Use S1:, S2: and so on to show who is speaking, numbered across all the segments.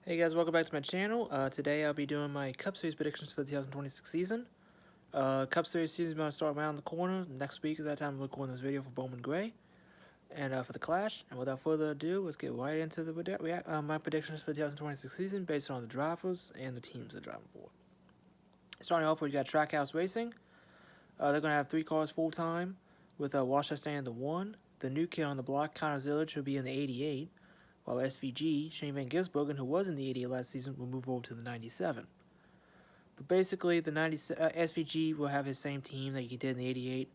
S1: Hey guys, welcome back to my channel. Today I'll be doing my Cup Series predictions for the 2026 season. Cup Series season is going to start around the corner. Next week is that time I'm recording this video for Bowman Gray and for the Clash. And without further ado, let's get right into my predictions for the 2026 season based on the drivers and the teams they're driving for. Starting off, we got Trackhouse Racing. They're going to have 3 cars full time with Wash Chastain in the 1. The new kid on the block, Connor Zillage, will be in the 88. While SVG, Shane Van Gisbergen, who was in the 88 last season, will move over to the 97. But basically, the SVG will have his same team that he did in the 88,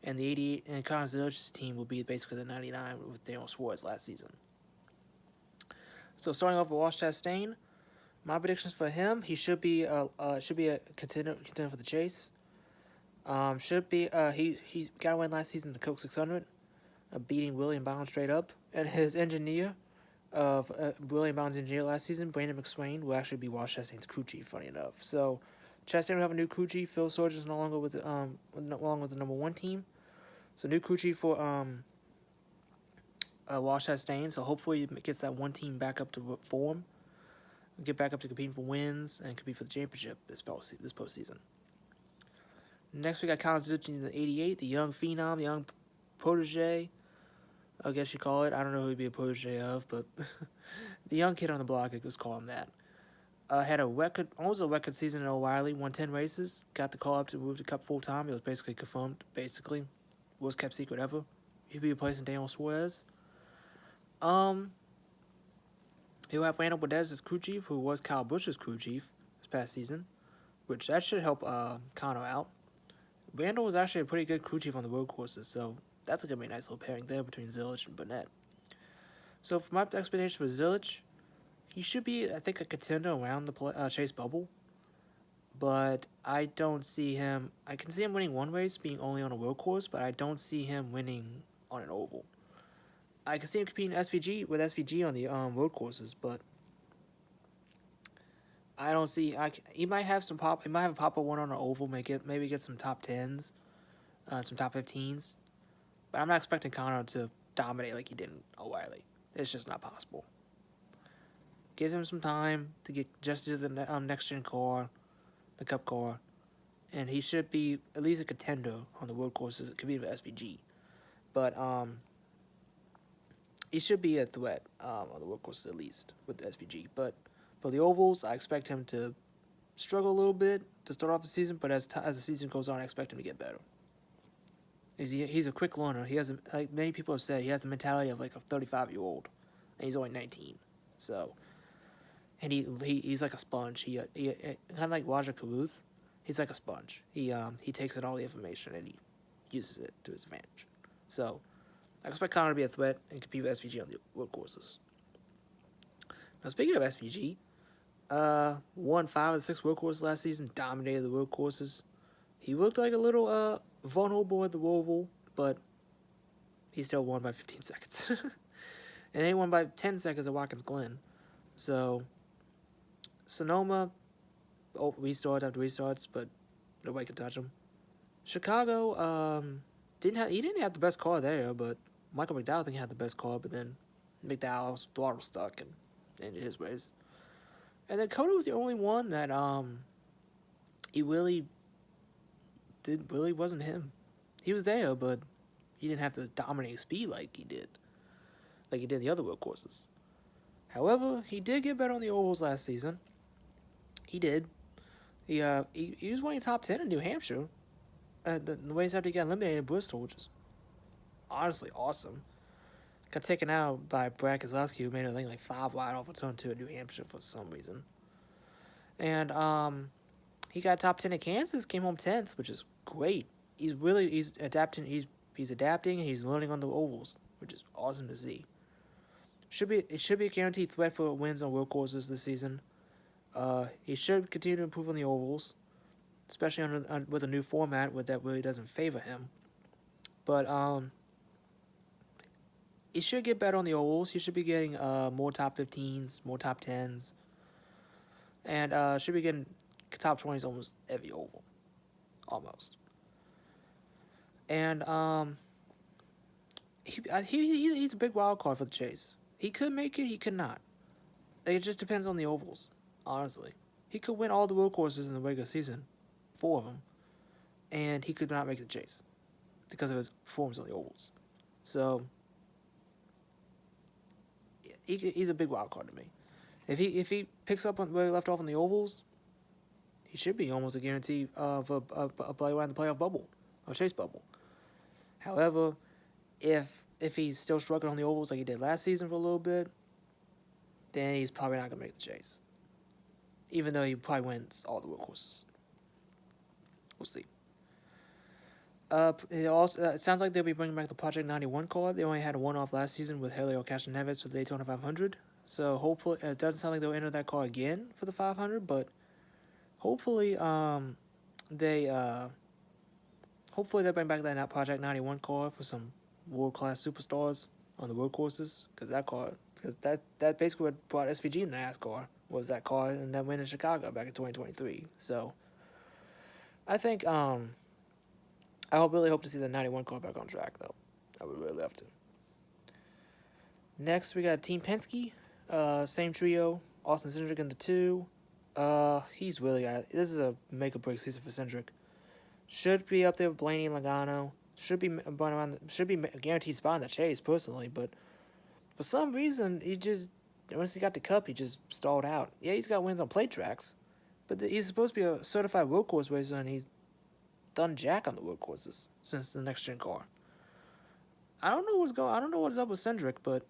S1: and the 88 and Connor Zillage's team will be basically the 99 with Daniel Suarez last season. So starting off with Wash Chastain, my predictions for him, he should be a contender for the chase. He got a win last season in the Coke 600, beating William Bounds straight up, and his engineer of William Bounds' engineer last season, Brandon McSwain, will actually be Wash Chastain's crew chief, funny enough. So Chastain will have a new crew chief. Phil Sorge is no longer with along with the number 1 team. So new crew chief for Wash Chastain. So hopefully he gets that 1 team back up to form, get back up to competing for wins and compete for the championship this postseason. Next we got Colin Zilich in the 88, the young phenom, the young protege, I guess you call it. I don't know who he'd be a protege of, but the young kid on the block, let's call him that. Had almost a record season in O'Reilly, won 10 races, got the call up to move to Cup full time. It was basically confirmed, was kept secret ever. He'd be replacing Daniel Suarez. He'll have Randall Bodez as crew chief, who was Kyle Busch's crew chief this past season, which that should help Connor out. Randall was actually a pretty good crew chief on the road courses, so that's going to be a nice little pairing there between Zilich and Burnett. So for my expectation for Zilich, he should be, I think, a contender around the chase bubble. But I don't see him. I can see him winning one race, being only on a road course, but I don't see him winning on an oval. I can see him competing with SVG on the road courses, but I don't see. He might have some pop. He might have a pop-up one on an oval. Maybe get some top 10s, some top 15s. But I'm not expecting Connor to dominate like he did in O'Reilly. It's just not possible. Give him some time to get just to the next gen car, the Cup car, and he should be at least a contender on the road courses. It could be with SVG, but he should be a threat on the road courses at least with the SVG. But for the ovals, I expect him to struggle a little bit to start off the season, but as the season goes on, I expect him to get better. He's a quick learner. He has, like many people have said, he has the mentality of like a 35-year-old, and he's only 19. So, and he's like a sponge. He kind of like Raja Karuth. He's like a sponge. He takes in all the information and he uses it to his advantage. So, I expect Connor to be a threat and compete with SVG on the road courses. Now, speaking of SVG, won 5 of the 6 road courses last season, dominated the road courses. He looked like a little vulnerable at the Roval, but he still won by 15 seconds. And they won by 10 seconds at Watkins Glen. So, Sonoma, restart after restarts, but nobody could touch him. Chicago, didn't have the best car there, but Michael McDowell I think had the best car, but then McDowell's throttle stuck and ended his race. And then Coda was the only one that he really wasn't him. He was there, but he didn't have to dominate speed like he did the other road courses. However, he did get better on the ovals last season. He did. He was winning top 10 in New Hampshire. The race after he got eliminated in Bristol, which is honestly awesome. Got taken out by Brad Keselowski, who made I think like 5 wide off of turn 2 in New Hampshire for some reason. And he got top 10 at Kansas, came home 10th, which is great. He's adapting. He's adapting and he's learning on the ovals, which is awesome to see. It should be a guaranteed threat for wins on road courses this season. He should continue to improve on the ovals, especially with a new format that really doesn't favor him. But he should get better on the ovals. He should be getting more top 15s, more top 10s, and should be getting top 20s almost every oval, almost. And he's a big wild card for the chase. He could make it, he could not. It just depends on the ovals, honestly. He could win all the road courses in the regular season, 4 of them, and he could not make the chase because of his performance on the ovals. So he's a big wild card to me. If he picks up on where he left off on the ovals, he should be almost a guarantee of a play around the playoff bubble, a chase bubble. However, if he's still struggling on the ovals like he did last season for a little bit, then he's probably not gonna make the chase. Even though he probably wins all the road courses. We'll see. It sounds like they'll be bringing back the Project 91 card. They only had a one-off last season with Helio Castroneves for the Daytona 500. So hopefully, it doesn't sound like they'll enter that card again for the 500, but hopefully, they bring back that Project 91 card for some world-class superstars on the road courses. Because that basically what brought SVG in NASCAR was that car and that win in Chicago back in 2023. So I think really hope to see the 91 car back on track, though. I would really love to. Next, we got Team Penske. Same trio. Austin Cindric in the 2. He's really got... This is a make-or-break season for Cindric. Should be up there with Blaney and Logano. Should be a guaranteed spot in the chase, personally. But for some reason, once he got the Cup, he just stalled out. Yeah, he's got wins on plate tracks. But he's supposed to be a certified road course racer, and he's done jack on the road courses since the next gen car. I don't know what's up with Cindric, but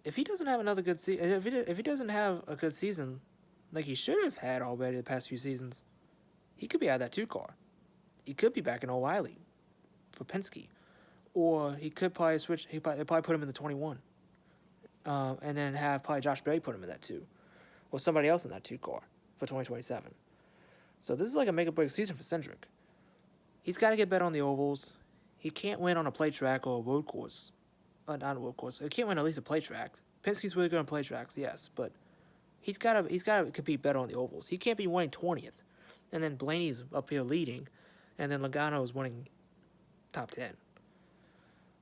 S1: if he doesn't have another good season, if he doesn't have a good season like he should have had already the past few seasons, he could be out of that 2 car. He could be back in O'Reilly for Penske, or he could probably switch. He'd probably put him in the 21, and then have probably Josh Berry put him in that 2, or somebody else in that 2 car for 2027. So this is like a make-or-break season for Cindric. He's got to get better on the ovals. He can't win on a plate track or a road course. Not a road course. He can't win at least a plate track. Penske really good on plate tracks, yes, but he's got to compete better on the ovals. He can't be winning 20th, and then Blaney's up here leading, and then Logano is winning top 10.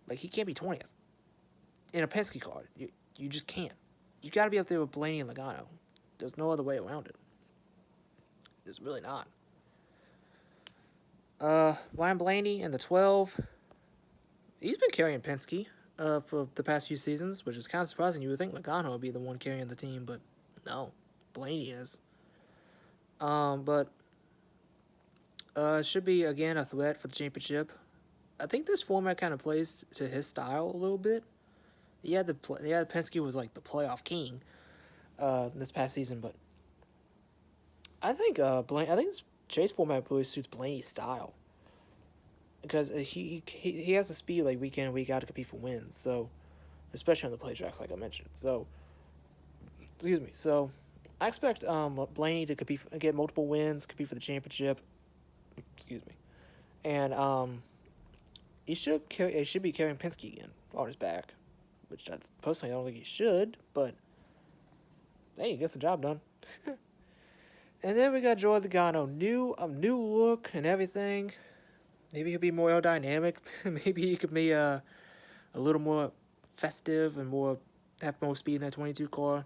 S1: Like, he can't be 20th in a Penske car. You just can't. You got to be up there with Blaney and Logano. There's no other way around it. There's really not. Ryan Blaney in the 12. He's been carrying Penske for the past few seasons, which is kind of surprising. You would think Logano would be the one carrying the team, but no, Blaney is. But it should be, again, a threat for the championship. I think this format kind of plays to his style a little bit. Penske was like the playoff king this past season, but I think this chase format really suits Blaney's style because he has the speed like week in and week out to compete for wins. So, especially on the play tracks, like I mentioned. So, So, I expect Blaney to get multiple wins, compete for the championship. And he should be carrying Penske again on his back, which personally I don't think he should, but hey, he gets the job done. And then we got Joey Logano, new look and everything. Maybe he'll be more aerodynamic. Maybe he could be a little more festive and have more speed in that 22 car,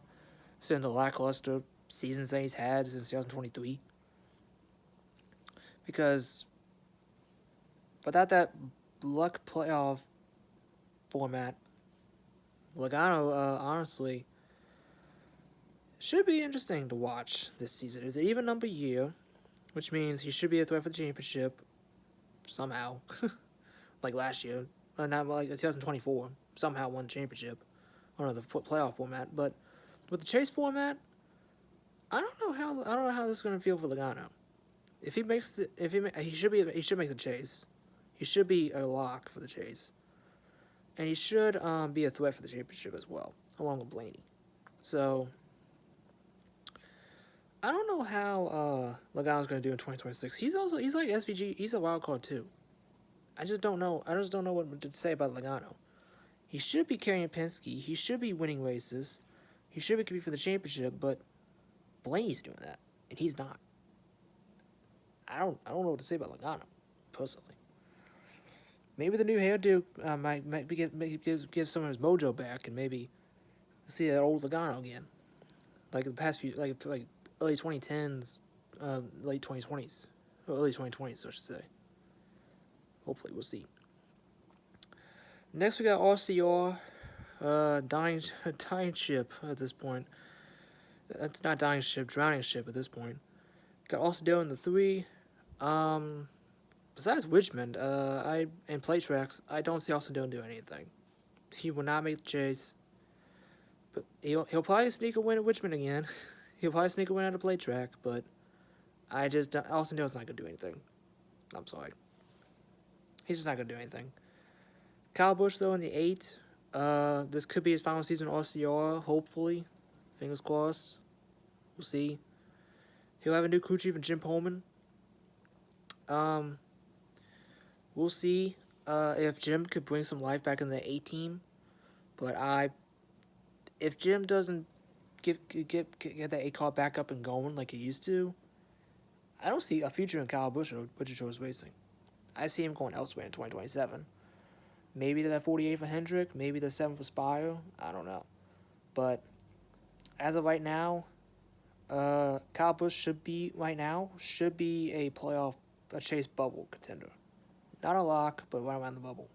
S1: instead of the lackluster seasons that he's had since 2023. Because without that luck playoff format, Logano honestly should be interesting to watch this season. It's an even number year, which means he should be a threat for the championship somehow. Like last year. Not like 2024. Somehow won the championship. Or the playoff format. But with the chase format, I don't know how this is gonna feel for Logano. He should make the chase. He should be a lock for the chase. And he should be a threat for the championship as well, along with Blaney. So I don't know how Logano's going to do in 2026. He's like SVG. He's a wild card too. I just don't know what to say about Logano. He should be carrying Penske. He should be winning races. He should be competing for the championship. But Blaney's doing that, and he's not. I don't know what to say about Logano, personally. Maybe the new hairdo might give some of his mojo back, and maybe see that old Logano again. like the past few, like early 2010s, late 2020s, or early 2020s, I should say. Hopefully, we'll see. Next, we got RCR, dying ship at this point. That's not dying ship, drowning ship at this point. Got Austin Dale in the 3. Besides Richmond, and play tracks, I don't see Austin Dale do anything. He will not make the chase. But he'll probably sneak a win at Richmond again. He'll probably sneak a win at a play track, but Austin Dale's not gonna do anything. I'm sorry. He's just not gonna do anything. Kyle Busch though in the 8. This could be his final season RCR. Hopefully, fingers crossed. We'll see. He'll have a new crew chief in Jim Pullman. We'll see if Jim could bring some life back in the 8 team. But if Jim doesn't get that 8 car back up and going like he used to, I don't see a future in Kyle Busch or Butcher Choice Racing. I see him going elsewhere in 2027. Maybe to that 48 for Hendrick, maybe the 7 for Spire. I don't know. But as of right now, Kyle Busch should be a chase bubble contender. Not a lock, but right around the bubble.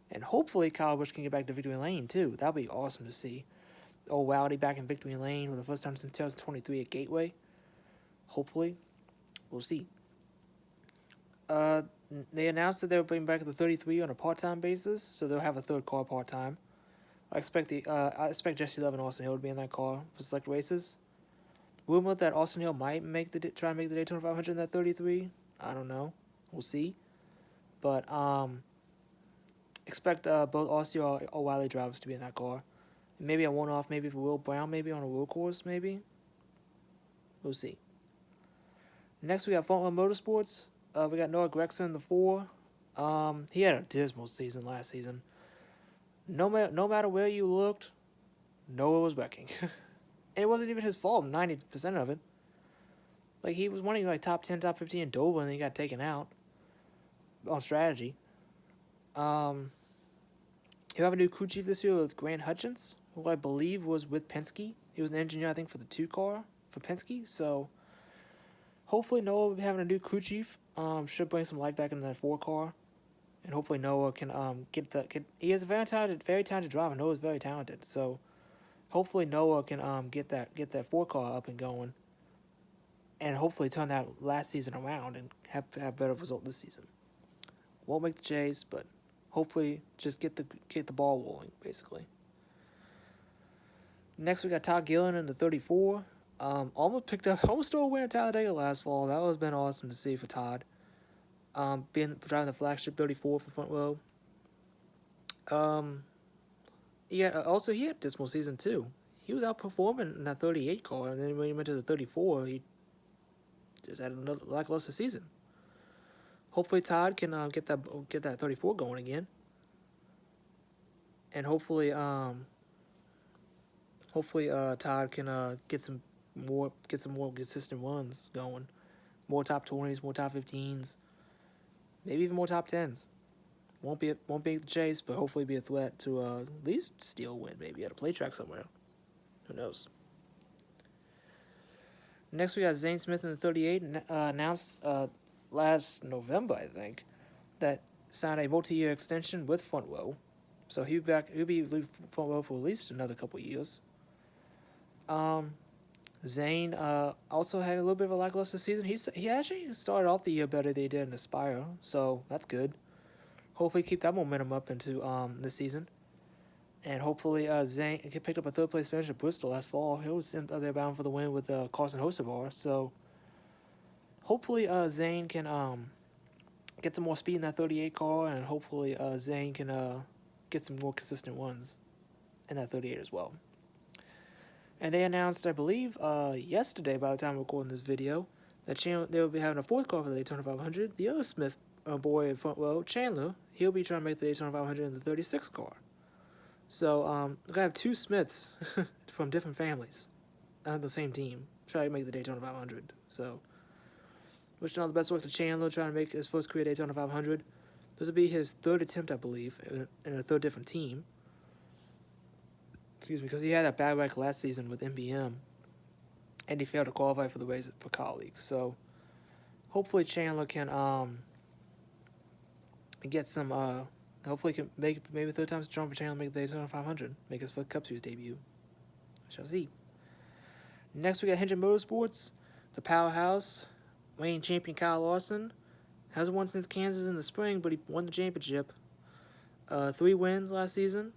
S1: And hopefully Kyle Busch can get back to victory lane too. That'd be awesome to see. Oh, Wowdy back in victory lane for the first time since 2023 at Gateway. Hopefully. We'll see. They announced that they'll bring back the 33 on a part-time basis, so they'll have a third car part-time. I expect Jesse Love and Austin Hill to be in that car for select races. Rumor that Austin Hill might try and make the Daytona 500 in that 33. I don't know. We'll see. But expect both Austin or O'Reilly drivers to be in that car. Maybe a one-off, maybe for Will Brown, maybe on a road course, maybe. We'll see. Next, we got Frontline Motorsports. We got Noah Gragson in the 4. He had a dismal season last season. No matter where you looked, Noah was wrecking. And it wasn't even his fault, 90% of it. Like, he was winning like top 10, top 15 in Dover, and then he got taken out on strategy. He'll have a new crew chief this year with Grant Hutchins, who I believe was with Penske. He was an engineer, I think, for the 2 car for Penske. So hopefully Noah will be having a new crew chief. Should bring some life back into that 4 car. And hopefully Noah can he is a very talented driver. Noah's very talented. So hopefully Noah can get that 4 car up and going. And hopefully turn that last season around and have a better result this season. Won't make the chase, but hopefully just get the ball rolling, basically. Next we got Todd Gillen in the 34. Almost stole a win at Talladega last fall. That would have been awesome to see for Todd. Driving the flagship 34 for Front Row. He had dismal season too. He was outperforming in that 38 car, and then when he went to the 34, he just had another lackluster season. Hopefully Todd can get that 34 going again, and hopefully Todd can get some more consistent runs going, more top 20s, more top 15s, maybe even more top 10s. Won't be the chase, but hopefully be a threat to at least steal a win, maybe at a play track somewhere. Who knows? Next, we got Zane Smith in the 38, announced last November, I think, that signed a multi-year extension with Front Row. So he'll be Front Row for at least another couple of years. Zane also had a little bit of a lackluster season. He actually started off the year better than he did in Aspire, so that's good. Hopefully keep that momentum up into this season. And hopefully Zane picked up a third place finish at Bristol last fall. He was there bound for the win with Carson Hocevar. So hopefully Zane can get some more speed in that 38 car, and hopefully Zane can get some more consistent ones in that 38 as well. And they announced, I believe, yesterday, by the time I'm recording this video, that they will be having a 4th car for the Daytona 500. The other Smith boy in Front Row, Chandler, he'll be trying to make the Daytona 500 in the 36 car. So we're gonna have 2 Smiths from different families on the same team try to make the Daytona 500. So wishing all the best luck to Chandler trying to make his first career Daytona 500. This will be his 3rd attempt, I believe, in a 3rd different team. Excuse me, because he had that bad wreck last season with MBM and he failed to qualify for the race for colleague. So hopefully Chandler can get some hopefully can make maybe third time's charm for Chandler, make the Daytona 500, make his first Cup Series debut. We shall see. Next we got Hendrick Motorsports, the powerhouse, reigning champion Kyle Larson. Hasn't won since Kansas in the spring, but he won the championship. 3 wins last season.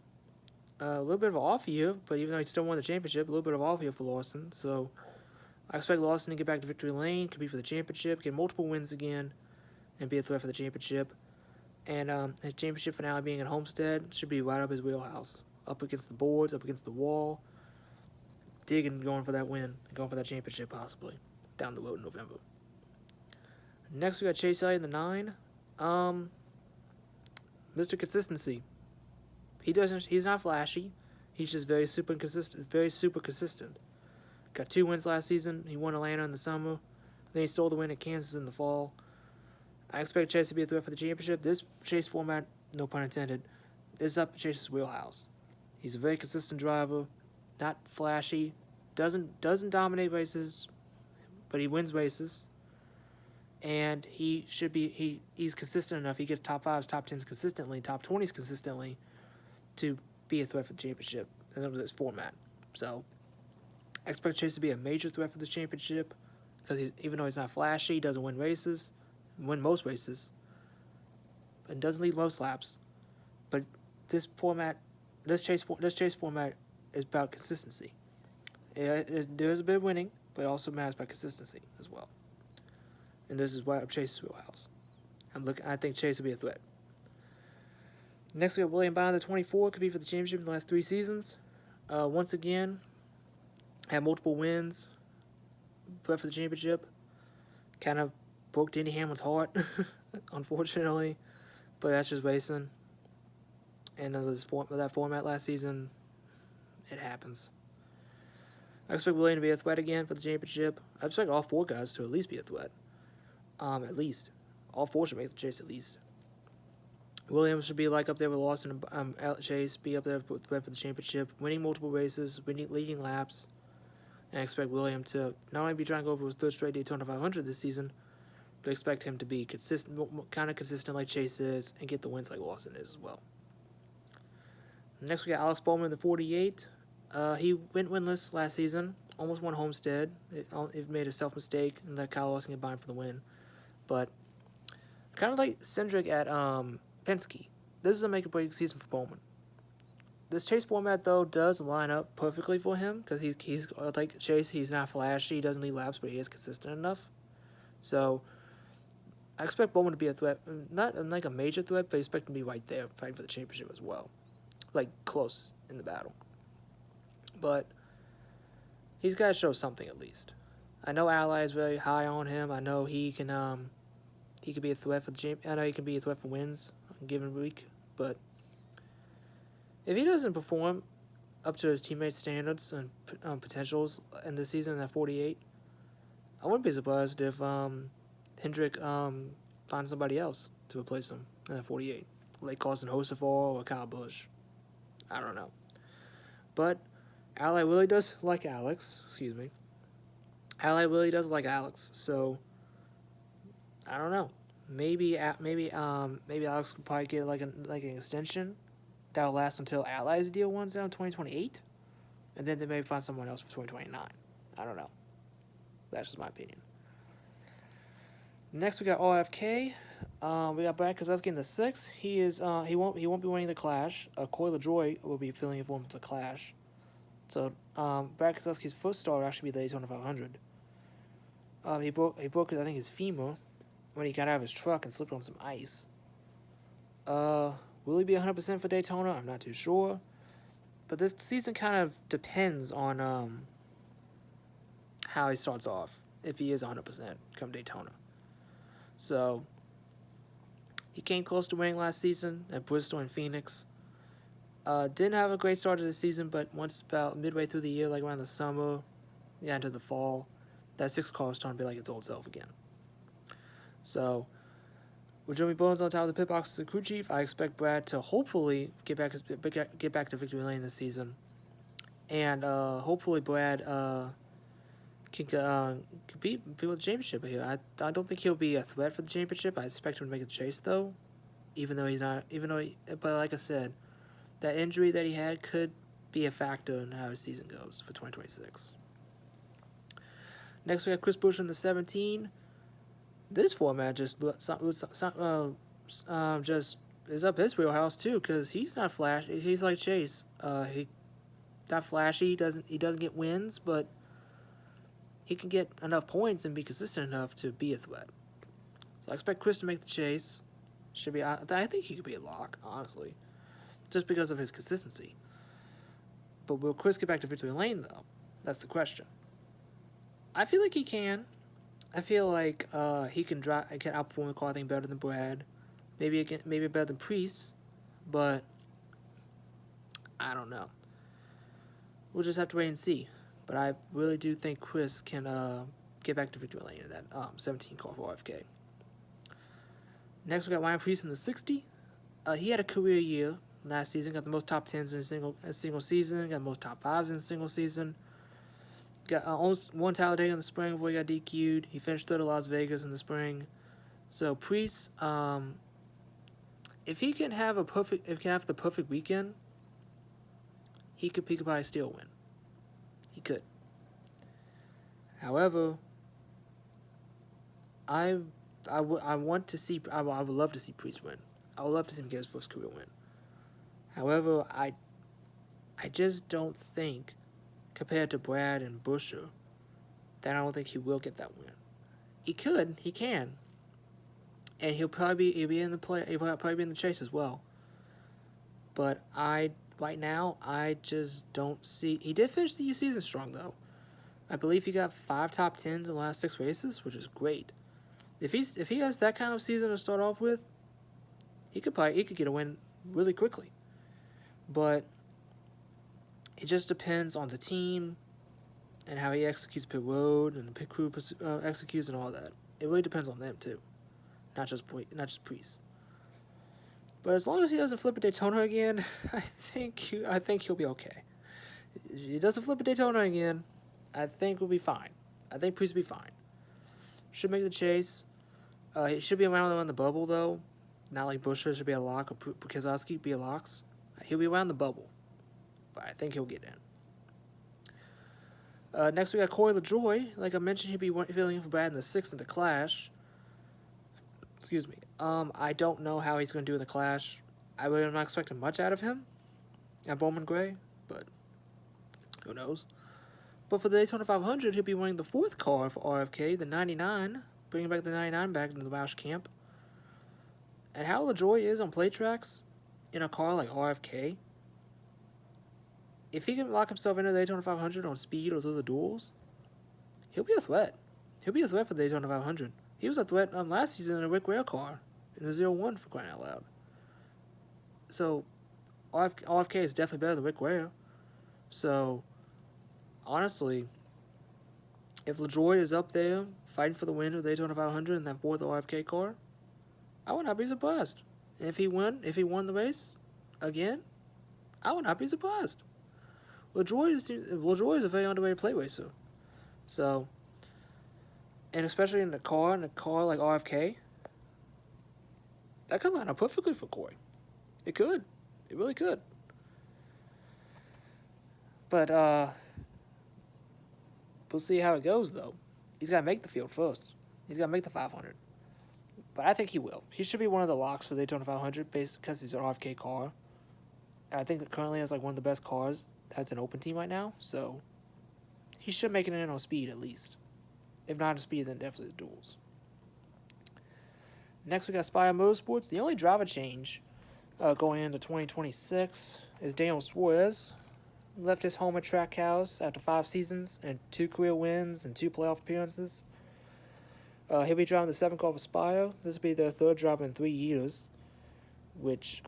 S1: A little bit of an off year, but even though he still won the championship, a little bit of an off year for Larson. So I expect Larson to get back to victory lane, compete for the championship, get multiple wins again, and be a threat for the championship. And his championship finale being at Homestead should be right up his wheelhouse. Up against the boards, up against the wall, digging, going for that win, going for that championship possibly, down the road in November. Next we got Chase Elliott in the 9. Mr. Consistency. He's not flashy. He's just very super consistent. Got 2 wins last season. He won Atlanta in the summer. Then he stole the win at Kansas in the fall. I expect Chase to be a threat for the championship. This Chase format, no pun intended, is up Chase's wheelhouse. He's a very consistent driver, not flashy, doesn't dominate races, but he wins races. And he should be he's consistent enough. He gets top 5s, top 10s consistently, top 20s consistently, to be a threat for the championship in terms of this format. So I expect Chase to be a major threat for this championship because even though he's not flashy, he doesn't win most races, and doesn't lead most laps. But this Chase format is about consistency. There's a bit of winning, but it also matters about consistency as well. And this is right up Chase's wheelhouse. I think Chase will be a threat. Next, we have William Byron, the 24, could be for the championship in the last 3 seasons. Once again, had multiple wins, threat for the championship. Kind of broke Denny Hamlin's heart, unfortunately, but that's just racing. And that format last season, it happens. I expect William to be a threat again for the championship. I expect all 4 guys to at least be a threat. At least. All 4 should make the chase at least. Williams should be like up there with Lawson and Chase, be up there for the championship, winning multiple races, leading laps. And I expect William to not only be trying to go for his 3rd straight Daytona 500 this season, but I expect him to be kind of consistent like Chase is, and get the wins like Lawson is as well. Next we got Alex Bowman in the 48. He went winless last season, almost won Homestead. It made a self-mistake and let Kyle Larson get by him for the win. But kind of like Cindric at Penske, this is a make-or-break season for Bowman. This Chase format, though, does line up perfectly for him because he's like Chase. He's not flashy. He doesn't lead laps, but he is consistent enough. So I expect Bowman to be a threat. Not like a major threat, but I expect him to be right there fighting for the championship as well. Like, close in the battle. But he's got to show something at least. I know Ally is very high on him. I know he could be a threat for the champ. I know he can be a threat for wins on a given week, but if he doesn't perform up to his teammates' standards and potentials in this season at 48, I wouldn't be surprised if Hendrick finds somebody else to replace him at 48, like Carson Hocevar or Kyle Busch. I don't know, but Ally really does like Alex. Ally really does like Alex, so I don't know. Maybe Alex could probably get like an extension that'll last until Ally's deal runs out in 2028, and then they may find someone else for 2029. I don't know. That's just my opinion. Next we got RFK. We got Brad Keselowski in the 6th. He won't be winning the Clash. Corey LaJoie will be filling in for him for the Clash. So Brad Keselowski's first start will actually be the Daytona 500. He broke I think his femur when he got out of his truck and slipped on some ice. Will he be 100% for Daytona? I'm not too sure. But this season kind of depends on how he starts off, if he is 100% come Daytona. So he came close to winning last season at Bristol and Phoenix. Didn't have a great start to the season, but once about midway through the year, like around the summer, into the fall, that 6 car was starting to be like its old self again. So with Jeremy Bones on top of the pit box as the crew chief, I expect Brad to hopefully get back to victory lane this season, and hopefully Brad can compete for the championship here. I don't think he'll be a threat for the championship. I expect him to make the chase though, even though he's not. But like I said, that injury that he had could be a factor in how his season goes for 2026. Next, we have Chris Buescher in the 17. This format just just is up his wheelhouse too, because he's not flashy. He's like Chase. He not flashy. He doesn't get wins, but he can get enough points and be consistent enough to be a threat. So I expect Chris to make the chase. Should be. I think he could be a lock, honestly, just because of his consistency. But will Chris get back to victory lane though? That's the question. I feel like he can. I feel like he can outperform the car, I think, better than Brad. Maybe better than Priest, but I don't know. We'll just have to wait and see. But I really do think Chris can get back to victory lane in that 17 car for RFK. Next, we got Ryan Preece in the 60. He had a career year last season. Got the most top 10s in a single season. Got the most top 5s in a single season. Got almost won Talladega in the spring before he got DQ'd. He finished third at Las Vegas in the spring. So Preece, if he can have the perfect weekend, he could probably still win. He could. However, I would love to see Preece win. I would love to see him get his first career win. However, I just don't think, compared to Brad and Buescher, that I don't think he will get that win. He can, and he'll probably be in the chase as well. But right now I just don't see. He did finish the season strong though. I believe he got 5 top 10s in the last 6 races, which is great. If he has that kind of season to start off with, he could get a win really quickly. But it just depends on the team and how he executes pit road and the pit crew executes and all that. It really depends on them too, not just Preece. But as long as he doesn't flip a Daytona again, I think he'll be okay. If he doesn't flip a Daytona again, I think we'll be fine. I think Preece will be fine. Should make the chase. He should be around the bubble though. Not like Buescher should be a lock or Keselowski be a locks. He'll be around the bubble, but I think he'll get in. Next we got Corey LaJoie. Like I mentioned, he'll be filling in for Brad in the 6th in the Clash. Excuse me. I don't know how he's going to do in the Clash. I really am not expecting much out of him at Bowman Gray, but who knows. But for the Daytona 500, he'll be winning the 4th car for RFK, the 99, bringing back the 99 back into the Roush camp. And how LaJoie is on play tracks in a car like RFK, if he can lock himself into the Daytona 500 on speed or through the duels, he'll be a threat. He'll be a threat for the Daytona 500. He was a threat last season in a Rick Ware car in the 0-1 for crying out loud. So RFK is definitely better than Rick Ware. So honestly, if LaJoie is up there fighting for the win of the Daytona 500 in that 4th RFK car, I would not be surprised. And if he won the race again, I would not be surprised. LaJoie is a very underrated play racer. So, and especially in a car like RFK, that could line up perfectly for Corey. It could. It really could. But we'll see how it goes though. He's got to make the field first. He's got to make the 500. But I think he will. He should be one of the locks for the Daytona 500 because he's an RFK car. And I think that currently has like one of the best cars that's an open team right now. So he should make it in on speed at least. If not on speed, then definitely the duels. Next, we got Spire Motorsports. The only driver change going into 2026 is Daniel Suarez. Left his home at Trackhouse after 5 seasons and 2 career wins and 2 playoff appearances. He'll be driving the 7th car for Spire. This will be their 3rd driver in 3 years, which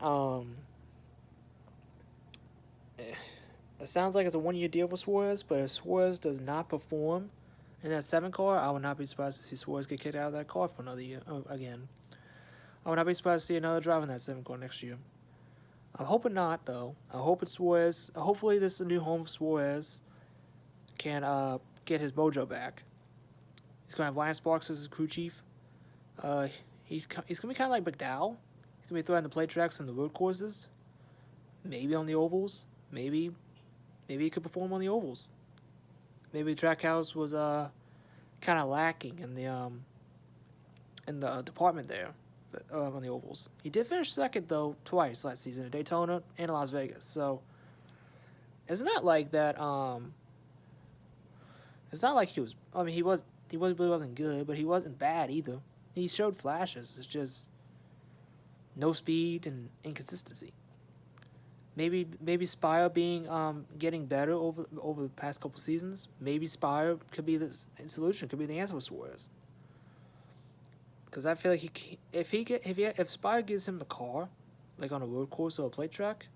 S1: it sounds like it's a 1-year deal for Suarez, but if Suarez does not perform in that 7 car, I would not be surprised to see Suarez get kicked out of that car for another year again. I would not be surprised to see another driver in that 7 car next year. I'm hoping not, though. I hope it's Suarez. Hopefully this is a new home for Suarez. Can get his mojo back. He's going to have Ryan Sparks as his crew chief. He's going to be kind of like McDowell. He's going to be throwing the plate tracks and the road courses. Maybe on the ovals. Maybe he could perform on the ovals. Maybe Trackhouse was kind of lacking in the department there on the ovals. He did finish second though twice last season at Daytona and Las Vegas. So it's not like that. It's not like he was. I mean, he really wasn't good, but he wasn't bad either. He showed flashes. It's just no speed and inconsistency. Maybe Spire being getting better over the past couple seasons. Maybe Spire could be the solution. Could be the answer for Suarez. Because I feel like if Spire gives him the car, like on a road course or a plate track,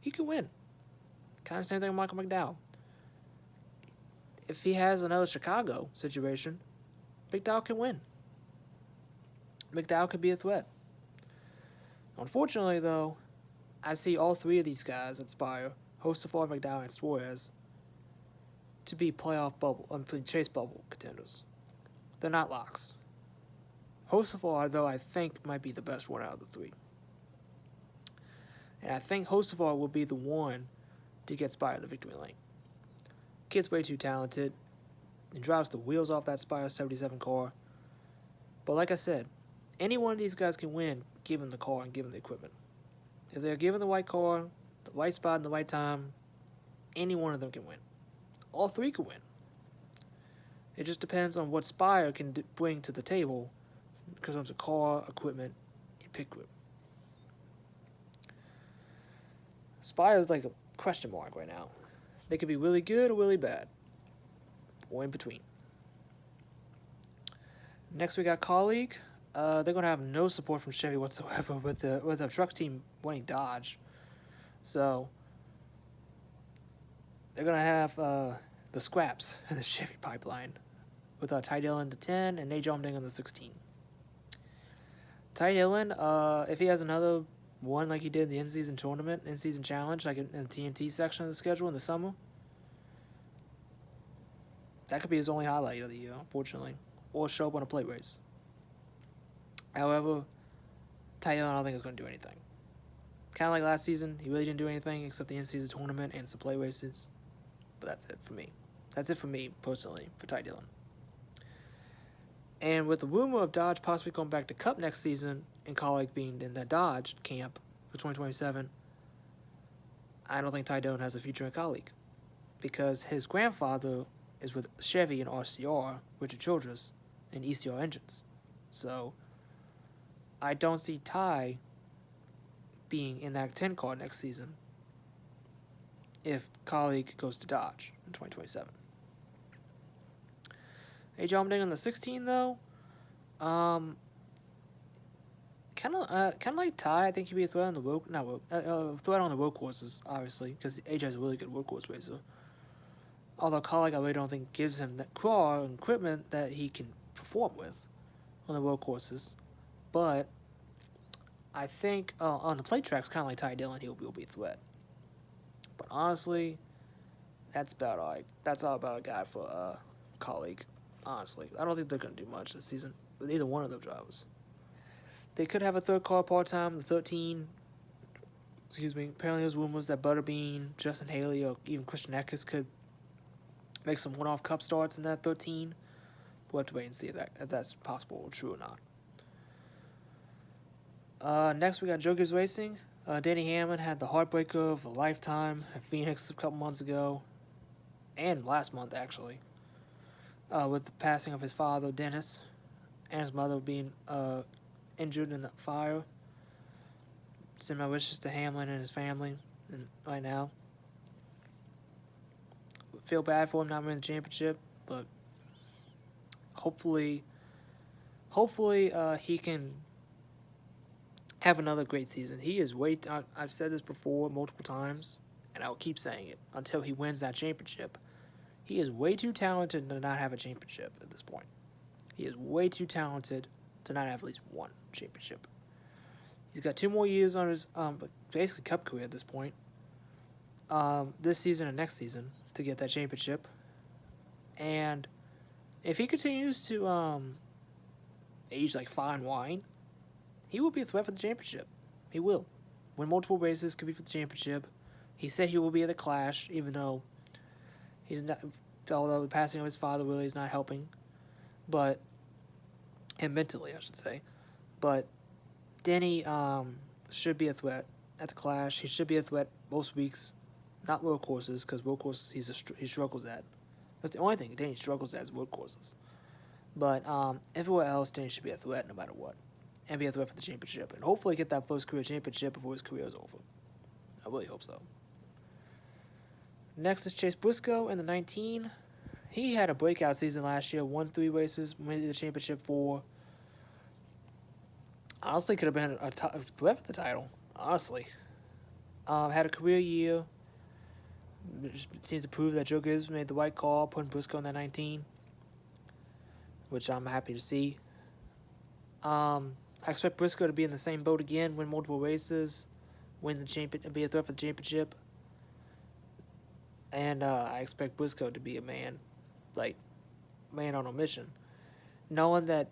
S1: he could win. Kind of same thing with Michael McDowell. If he has another Chicago situation, McDowell can win. McDowell could be a threat. Unfortunately, though, I see all three of these guys at Spire, Hostafar, McDowell, and Suarez, to be chase bubble contenders. They're not locks. Hostafar, though, I think might be the best one out of the three. And I think Hostafar will be the one to get Spire the victory lane. Kid's way too talented. He drives the wheels off that Spire 77 car. But like I said, any one of these guys can win given the car and given the equipment. If they're given the right car, the right spot, and the right time, any one of them can win. All three can win. It just depends on what Spire can bring to the table in terms of car, equipment, and pit group. Spire is like a question mark right now. They could be really good or really bad, or in between. Next, we got Colleague. They're gonna have no support from Chevy whatsoever with the truck team winning Dodge, so they're gonna have the scraps in the Chevy pipeline with Ty Dillon the 10 and Nate Jomding on the 16. Ty Dillon, if he has another one like he did in the in-season tournament, in-season challenge, like in the TNT section of the schedule in the summer, that could be his only highlight of the year, unfortunately, or show up on a plate race. However, Ty Dillon I don't think is going to do anything. Kind of like last season, he really didn't do anything except the in-season tournament and some play races. But that's it for me. That's it for me, personally, for Ty Dillon. And with the rumor of Dodge possibly going back to Cup next season and Colleague being in the Dodge camp for 2027, I don't think Ty Dillon has a future in Colleague. Because his grandfather is with Chevy and RCR, Richard Childress, and ECR engines. So I don't see Ty being in that 10 car next season if Colleague goes to Dodge in 2027. Jomding on the 16 though, kind of like Ty. I think he'd be a threat on the threat on the road courses, obviously, because AJ is a really good road course racer. Although Colleague, I really don't think gives him that car and equipment that he can perform with on the road courses. But I think on the plate tracks, kind of like Ty Dillon, he'll be a threat. But honestly, that's about all. That's all about a guy for Colleague. Honestly, I don't think they're going to do much this season with either one of those drivers. They could have a third car part-time, the 13. Excuse me. Apparently there's rumors that Butterbean, Justin Haley, or even Christian Eckes could make some one-off Cup starts in that 13. We'll have to wait and see if that's possible or true or not. Next, we got Joe Gibbs Racing. Danny Hamlin had the heartbreaker of a lifetime at Phoenix a couple months ago, and last month, actually. With the passing of his father, Dennis, and his mother being injured in the fire. Send my wishes to Hamlin and his family right now. Feel bad for him not winning the championship, but hopefully he can have another great season. He is I've said this before multiple times, and I'll keep saying it until he wins that championship. He is way too talented to not have a championship at this point. He is way too talented to not have at least one championship. He's got 2 more years on his basically Cup career at this point. This season and next season to get that championship. And if he continues to age like fine wine, he will be a threat for the championship. He will win multiple races, compete for the championship. He said he will be at the Clash, even though he's not. Although the passing of his father really is not helping, but and mentally, I should say. But Denny should be a threat at the Clash. He should be a threat most weeks, not road courses, because road courses he struggles at. That's the only thing Denny struggles at is road courses. But everywhere else, Denny should be a threat no matter what, and be a threat for the championship, and hopefully get that first career championship before his career is over. I really hope so. Next is Chase Briscoe in the 19. He had a breakout season last year, won 3 races, made the championship 4. Honestly, could have been a threat for the title. Honestly, had a career year. It seems to prove that Joe Gibbs made the right call, putting Briscoe in that 19, which I'm happy to see. I expect Briscoe to be in the same boat again, win multiple races, win the champion, be a threat for the championship. And I expect Briscoe to be a man on a mission. Knowing that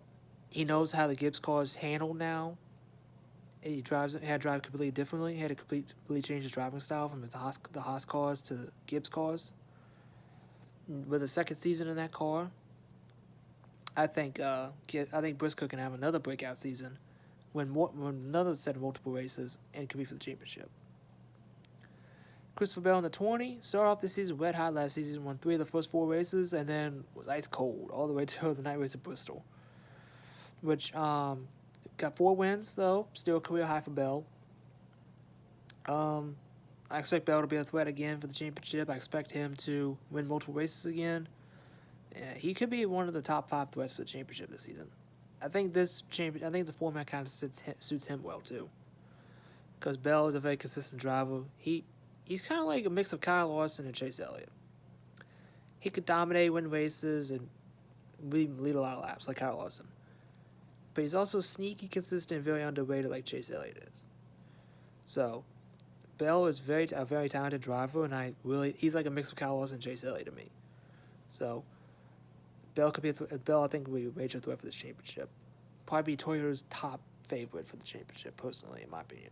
S1: he knows how the Gibbs car is handled now, he had to drive completely differently. He had to completely change his driving style from the Haas cars to the Gibbs cars. With the second season in that car, I think Briscoe can have another breakout season, win another set of multiple races, and compete for the championship. Christopher Bell in the 20, started off the season red hot last season, won 3 of the first 4 races, and then was ice cold all the way to the night race at Bristol. Which, got 4 wins, though, still a career high for Bell. I expect Bell to be a threat again for the championship. I expect him to win multiple races again. He could be one of the top 5 threats for the championship this season. I think the format kind of suits him well, too. Because Bell is a very consistent driver. He's kind of like a mix of Kyle Larson and Chase Elliott. He could dominate, win races, and lead a lot of laps like Kyle Larson. But he's also sneaky, consistent, and very underrated like Chase Elliott is. So, Bell is a very talented driver, and he's like a mix of Kyle Larson and Chase Elliott to me. So, Bell I think, will be a major threat for this championship. Probably be Toyota's top favorite for the championship, personally, in my opinion.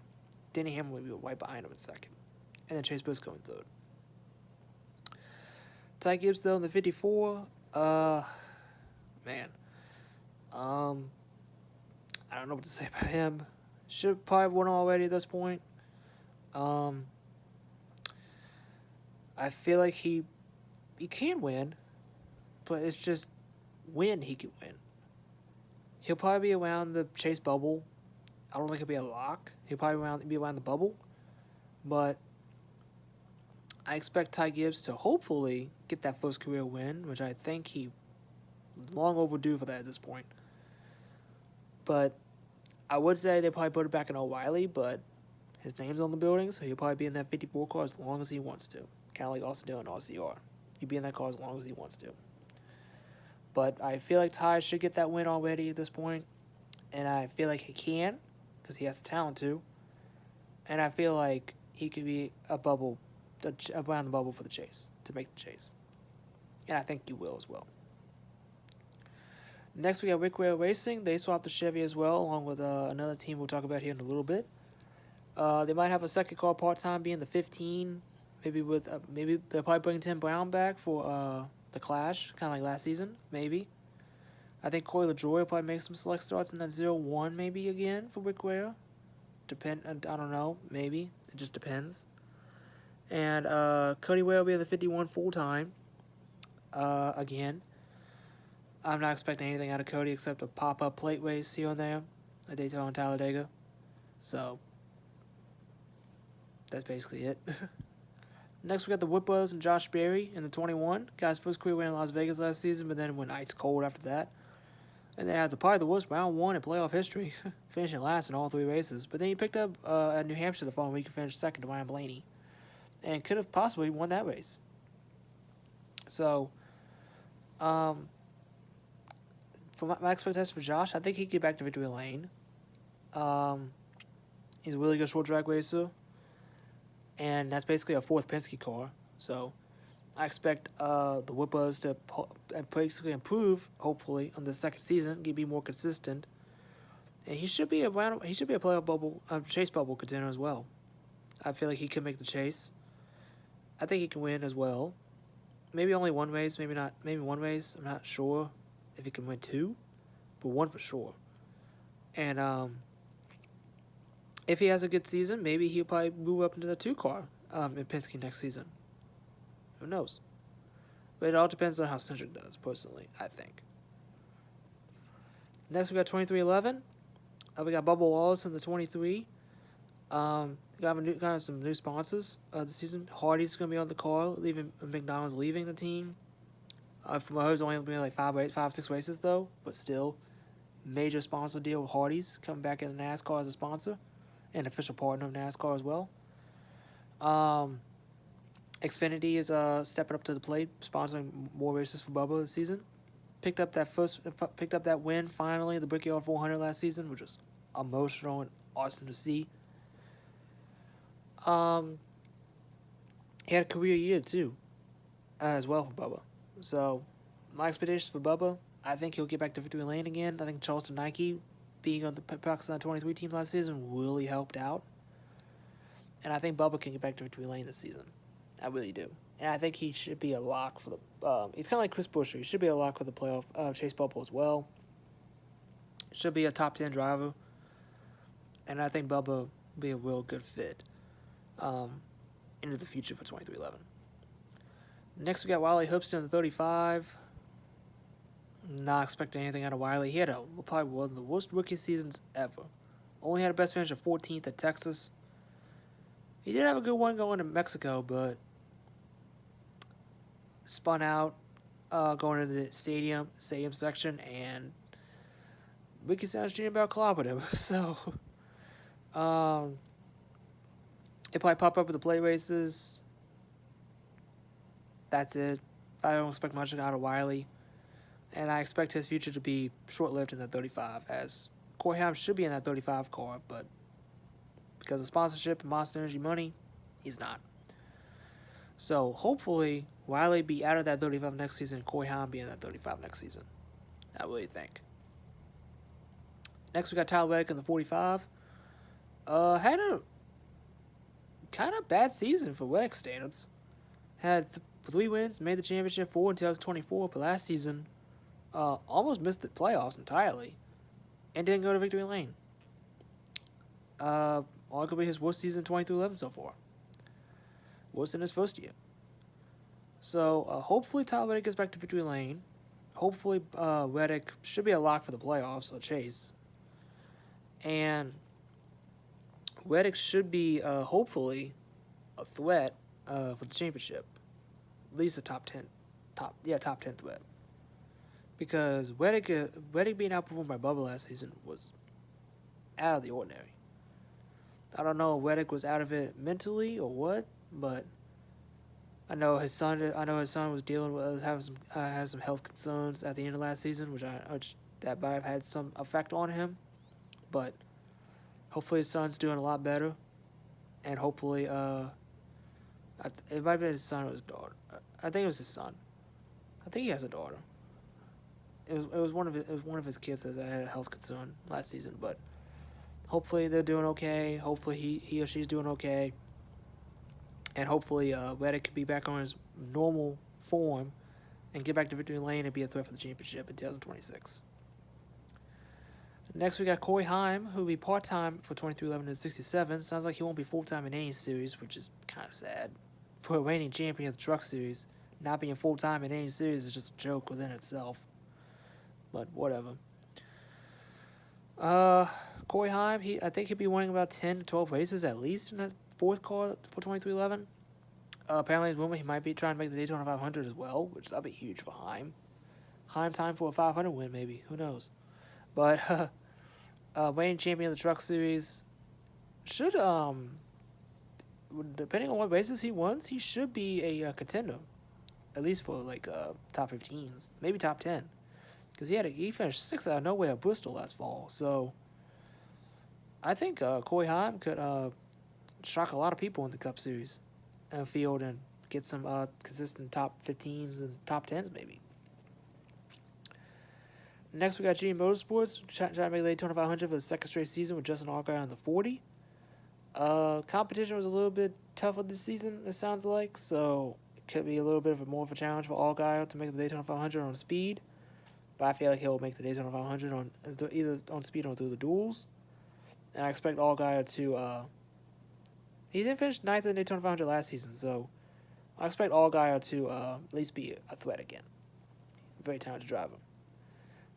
S1: Denny Hamlin will be right behind him in second. And then Chase Briscoe in third. Ty Gibbs, though, in the 54. Man. I don't know what to say about him. Should have probably won already at this point. I feel like he can win, but it's just when he can win. He'll probably be around the Chase bubble. I don't think he'll be a lock. He'll probably be around the bubble. But I expect Ty Gibbs to hopefully get that first career win, which I think he long overdue for that at this point. But I would say they probably put it back in O'Reilly, but his name's on the building, so he'll probably be in that 54 car as long as he wants to. Kind of like Austin Dillon and RCR. He'll be in that car as long as he wants to. But I feel like Ty should get that win already at this point, and I feel like he can, because he has the talent to. And I feel like he could be around the bubble for the chase, to make the chase. And I think he will as well. Next, we got Rick Ware Racing. They swapped the Chevy as well, along with another team we'll talk about here in a little bit. They might have a second car part-time being the 15. Maybe they'll probably bring Tim Brown back for the Clash, kind of like last season, maybe. I think Corey LaJoy will probably make some select starts in that 0-1 maybe again for Rick Ware. I don't know, maybe. It just depends. And Cody Ware will be in the 51 full-time again. I'm not expecting anything out of Cody except a pop-up plate race here and there at Daytona and Talladega. So, that's basically it. Next, we got the Wood Brothers and Josh Berry in the 21. Guy's first career win in Las Vegas last season, but then went ice cold after that. And they had probably the worst round 1 in playoff history, finishing last in all 3 races. But then he picked up at New Hampshire the following week and finished second to Ryan Blaney. And could have possibly won that race. So, for my expectation for Josh, I think he can get back to victory lane. He's a really good short track racer. And that's basically a 4th Penske car. So, I expect the Whippers to basically improve, hopefully, on the second season, be more consistent, and he should be around. He should be a playoff bubble, chase bubble contender as well. I feel like he can make the chase. I think he can win as well. Maybe only one race, maybe not. Maybe one race. I'm not sure if he can win two, but one for sure. And if he has a good season, maybe he'll probably move up into the 2 car in Penske next season. Who knows? But it all depends on how Cindric does, personally, I think. Next, we got 2311. We got Bubba Wallace in the 23. Got some new sponsors this season. Hardy's going to be on the car, leaving McDonald's leaving the team. From what I heard, it's only been like 6 races, though. But still, major sponsor deal with Hardy's coming back in NASCAR as a sponsor. And official partner of NASCAR as well. Xfinity is stepping up to the plate, sponsoring more races for Bubba this season. Picked up that win finally, the Brickyard 400 last season, which was emotional and awesome to see. He had a career year too, as well for Bubba. So, my expectations for Bubba, I think he'll get back to victory lane again. I think Charleston Nike being on the Pakistan 23 team last season really helped out. And I think Bubba can get back to victory lane this season. I really do. And I think he should be a lock for the... he's kind of like Chris Buescher. He should be a lock for the playoff chase bubble as well. Should be a top 10 driver. And I think Bubba will be a real good fit into the future for 2311. Next, we got Wiley Hoopston in the 35. Not expecting anything out of Wiley. He had probably one of the worst rookie seasons ever. Only had a best finish of 14th at Texas. He did have a good one going to Mexico, but spun out going to the stadium section, and Ricky Stenhouse Jr. about clobbered him. So, it probably pop up with the play races. That's it. I don't expect much out of Wiley. And I expect his future to be short-lived in the 35, as Corey Heim should be in that 35 car, but because of sponsorship and Monster Energy money, he's not. So hopefully, Wiley be out of that 35 next season, and Corey Heim be in that 35 next season. I really think. Next, we got Tyler Reddick in the 45. Had a kind of bad season for Reddick standards. Had 3 wins, made the championship 4 in 2024, but last season, almost missed the playoffs entirely, and didn't go to victory lane. All could be his worst season 23-11 so far. Worse than his first year. So hopefully Tyler Reddick gets back to victory lane. Hopefully Reddick should be a lock for the playoffs or chase. And Reddick should be hopefully a threat for the championship. At least a top 10 threat. Because Reddick being outperformed by Bubba last season was out of the ordinary. I don't know if Reddick was out of it mentally or what, but I know his son was dealing with has some health concerns at the end of last season, which that might have had some effect on him. But hopefully his son's doing a lot better, and hopefully it might have been his son or his daughter. I think it was his son. I think he has a daughter. It was one of his kids that had a health concern last season, but hopefully they're doing okay. Hopefully he or she's doing okay, and hopefully Reddick can be back on his normal form and get back to victory lane and be a threat for the championship in 2026. Next, we got Corey Heim, who will be part-time for 23-11 and 67. Sounds like he won't be full-time in any series, which is kind of sad. For a reigning champion of the Truck Series, not being full-time in any series is just a joke within itself. But whatever. Corey Heim, I think he'll be winning about 10 to 12 races at least in that 4th car for 23-11. Apparently, at the moment, he might be trying to make the Daytona 500 as well, which that'd be huge for Heim. Heim time for a 500 win, maybe. Who knows? But reigning champion of the Truck Series should, depending on what races he wins, he should be a contender, at least for like top 15s, maybe top 10. Because he finished 6th out of nowhere at Bristol last fall. So I think Corey Heim could shock a lot of people in the Cup Series and field and get some consistent top 15s and top 10s maybe. Next, we got GM Motorsports trying to make the Daytona 500 for the second straight season with Justin Allgaier on the 40. Competition was a little bit tougher this season, it sounds like, so it could be a little bit more of a challenge for Allgaier to make the Daytona 500 on speed. But I feel like he'll make the Daytona 500 on either on speed or through the duels. And I expect Allgaier to he didn't finish 9th in the Daytona 500 last season, so I expect Allgaier to at least be a threat again. Very talented driver.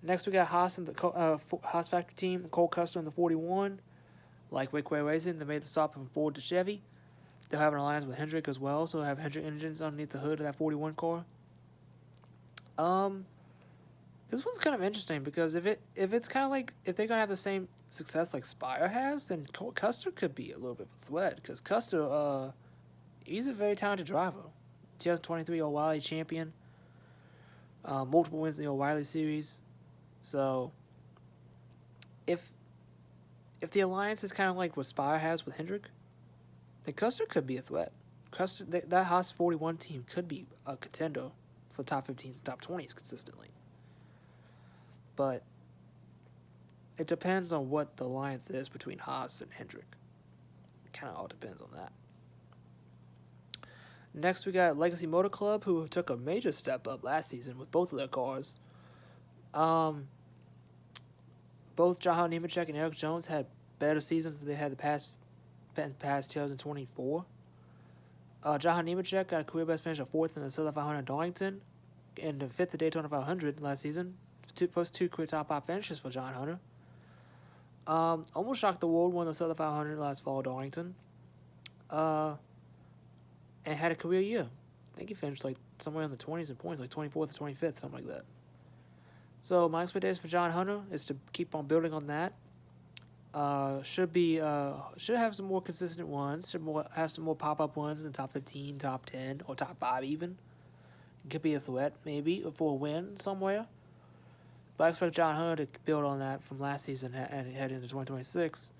S1: Next, we got Haas and the Haas factory team, Cole Custer in the 41. Like Wickway Racing, they made the stop from Ford to Chevy. They'll have an alliance with Hendrick as well, so they'll have Hendrick engines underneath the hood of that 41 car. This one's kind of interesting because if it's kind of like if they're gonna have the same success like Spire has, then Custer could be a little bit of a threat because Custer, he's a very talented driver. 2023 O'Reilly champion, multiple wins in the O'Reilly series. So if the alliance is kind of like what Spire has with Hendrick, then Custer could be a threat. Custer, that Haas 41 team could be a contender for top 15s and top 20s consistently. But it depends on what the alliance is between Haas and Hendrick. It kind of all depends on that. Next, we got Legacy Motor Club, who took a major step up last season with both of their cars. Both Jahan Nemechek and Eric Jones had better seasons than they had the past 2024. Jahan Nemechek got a career best finish of 4th in the Southern 500 at Darlington and 5th at Daytona 500 last season. First two career top 5 finishes for John Hunter. Almost shocked the world, won the Southern 500 last fall at Darlington. And had a career year. I think he finished like somewhere in the 20s in points, like 24th or 25th, something like that. So my expectation for John Hunter is to keep on building on that. Should have some more consistent ones. Have some more pop-up ones in top 15, top 10, or top 5 even. Could be a threat maybe for a win somewhere. But I expect John Hunter to build on that from last season and head into 2026.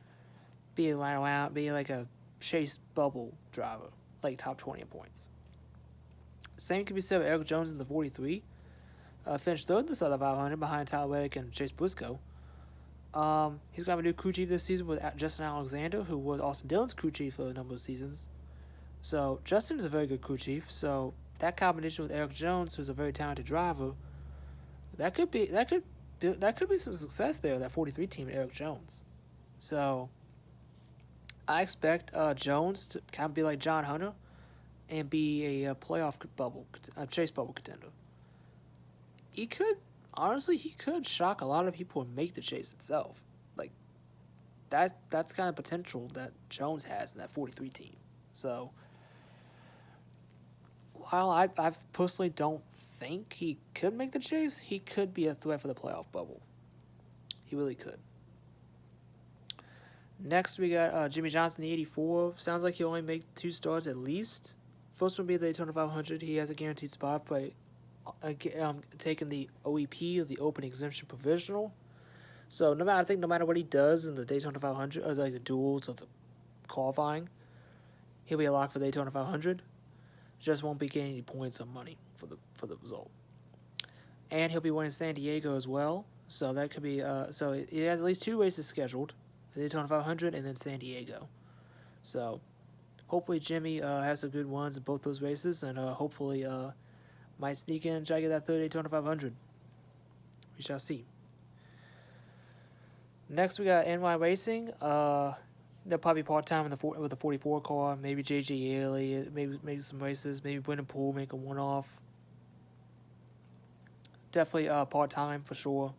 S1: Be like a Chase Bubble driver, like top 20 in points. Same can be said with Eric Jones in the 43. Finished 3rd in the Southern 500 behind Tyler Reddick and Chase Briscoe. He's going to have a new crew chief this season with Justin Alexander, who was Austin Dillon's crew chief for a number of seasons. So Justin is a very good crew chief. So that combination with Eric Jones, who's a very talented driver, that could be some success there. That 43 team, Eric Jones. So I expect Jones to kind of be like John Hunter and be a Chase Bubble contender. He could shock a lot of people and make the chase itself. Like that's kind of potential that Jones has in that 43 team. So while I personally don't think he could make the chase, he could be a threat for the playoff bubble. He really could. Next, we got Jimmy Johnson, the 84. Sounds like he'll only make 2 starts at least. First one will be the Daytona 500. He has a guaranteed spot by taking the OEP, or the Open Exemption Provisional. So no matter what he does in the Daytona 500, or like the duels or the qualifying, he'll be a lock for the Daytona 500. Just won't be getting any points or money for the result. And he'll be winning San Diego as well. So that could be so he has at least 2 races scheduled: the Daytona 500 and then San Diego. So hopefully Jimmy has some good ones in both those races, and hopefully might sneak in and try to get that 3rd Daytona 500. We shall see. Next, we got NY Racing. They'll probably part-time with the 44 car. Maybe J.J. Elliott. Maybe some races. Maybe Brendan Poole make a one-off. Definitely part-time for sure.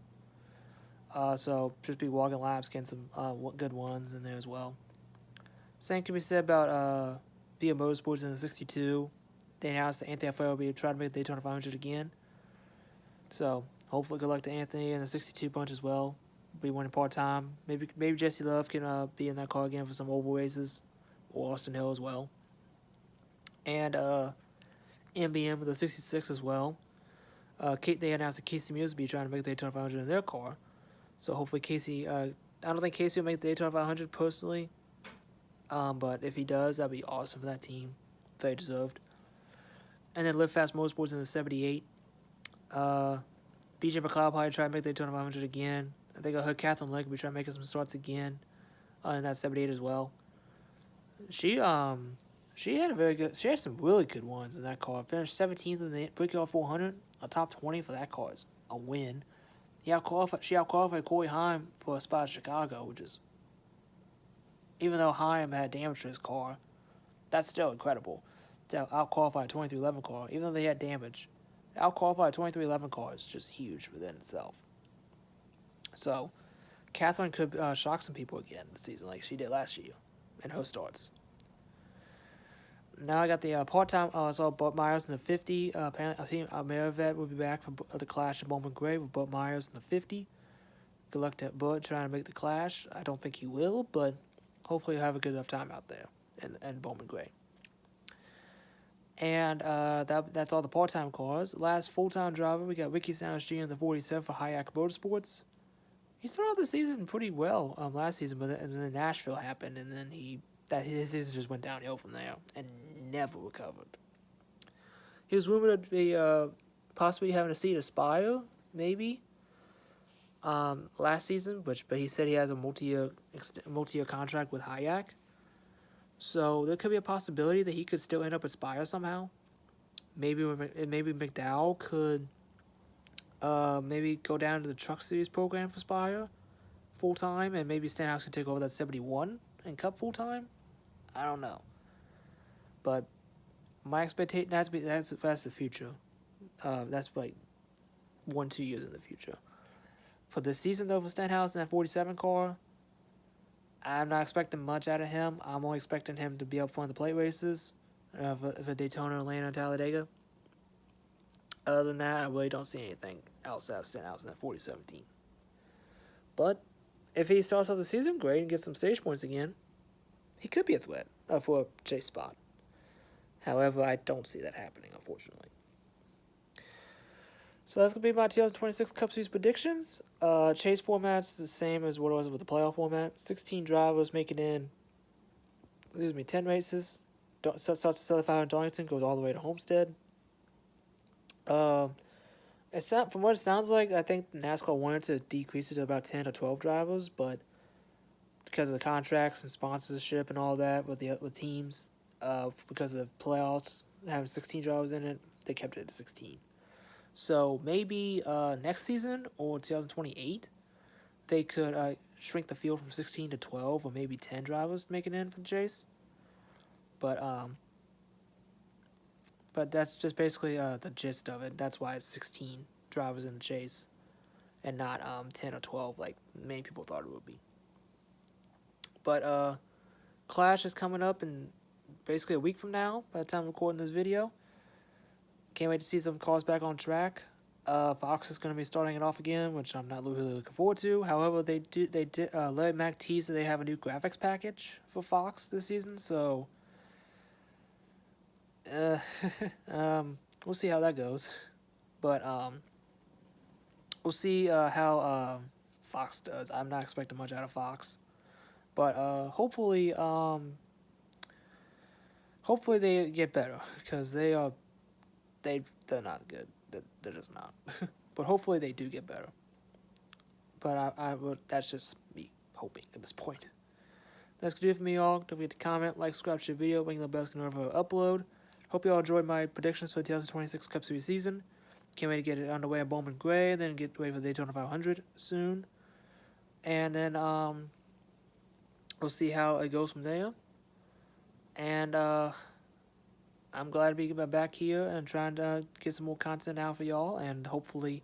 S1: So just be walking laps, getting some good ones in there as well. Same can be said about Via Motorsports in the 62. They announced that Anthony Alfaro will be trying to make the Daytona 500 again. So hopefully good luck to Anthony in the 62 bunch as well. Be winning part-time. Maybe Jesse Love can be in that car again for some oval races, or Austin Hill as well. And MBM with the 66 as well. They announced that Casey Mears will be trying to make the Daytona 500 in their car. So hopefully Casey, I don't think Casey will make the Daytona 500 personally. But if he does, that'd be awesome for that team. Very deserved. And then Live Fast Motorsports in the 78. BJ McLeod probably try to make the Daytona 500 again. I think I heard Catherine Lake will be trying to make some starts again in that 78 as well. She had some really good ones in that car. Finished 17th in the Brickyard 400, a top 20 for that car is a win. She outqualified Corey Heim for a spot in Chicago, which is, even though Heim had damage to his car, that's still incredible to outqualify a 2311 car, even though they had damage. Outqualify a 2311 car is just huge within itself. So, Catherine could shock some people again this season, like she did last year in her starts. Now I got the part-time. I saw Burt Myers in the 50. Apparently, I've seen Maravet will be back for the Clash of Bowman Gray with Burt Myers in the 50. Good luck to Burt trying to make the Clash. I don't think he will, but hopefully he'll have a good enough time out there in Bowman Gray. And that's all the part-time cars. Last full-time driver, we got Ricky Sanchez Jr. in the 47 for Hayek Motorsports. He started off the season pretty well last season, but then Nashville happened, and then his season just went downhill from there and never recovered. He was rumored to be possibly having a seat at Aspire, maybe, last season, but he said he has a multi-year contract with Hayek. So there could be a possibility that he could still end up at Spire somehow. Maybe McDowell could maybe go down to the Truck Series program for Spire full time, and maybe Stenhouse could take over that 71 and Cup full time. I don't know, but my expectation that's the future. That's like 1-2 years in the future. For this season though, for Stenhouse in that 47 car, I'm not expecting much out of him. I'm only expecting him to be up front of the plate races for Daytona, Atlanta, and Talladega. Other than that, I really don't see anything else out of Stenhouse in that 4017. But if he starts off the season great and gets some stage points again, he could be a threat for a chase spot. However, I don't see that happening, unfortunately. So that's going to be my 2026 Cup Series predictions. Chase format's the same as what it was with the playoff format. 16 drivers making in, 10 races. Starts at 75 in Darlington, goes all the way to Homestead. From what it sounds like, I think NASCAR wanted to decrease it to about 10 or 12 drivers, but because of the contracts and sponsorship and all that with teams, because of the playoffs having 16 drivers in it, they kept it to 16. So maybe next season or 2028, they could shrink the field from 16 to 12 or maybe 10 drivers making in for the chase. But that's just basically the gist of it. That's why it's 16 drivers in the chase and not 10 or 12 like many people thought it would be. But Clash is coming up in basically a week from now by the time I'm recording this video. Can't wait to see some cars back on track. Fox is going to be starting it off again, which I'm not really looking forward to. However, they did Larry Mack tease that they have a new graphics package for Fox this season, so we'll see how that goes. But we'll see how Fox does. I'm not expecting much out of Fox, but hopefully they get better, because they're not good. They're just not. But hopefully they do get better. But that's just me hoping at this point. That's going to do it for me, y'all. Don't forget to comment, like, subscribe to the video, ring the bell to never upload. Hope you all enjoyed my predictions for the 2026 Cup Series season. Can't wait to get it underway at Bowman Gray, then get ready for the Daytona 500 soon. And then we'll see how it goes from there. And I'm glad to be back here and trying to get some more content out for y'all, and hopefully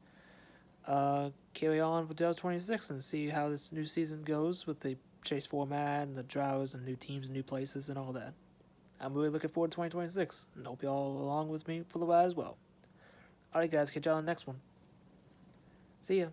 S1: carry on for 2026 and see how this new season goes with the chase format and the drivers and new teams and new places and all that. I'm really looking forward to 2026 and hope y'all along with me for the ride as well. Alright guys, catch y'all on the next one. See ya.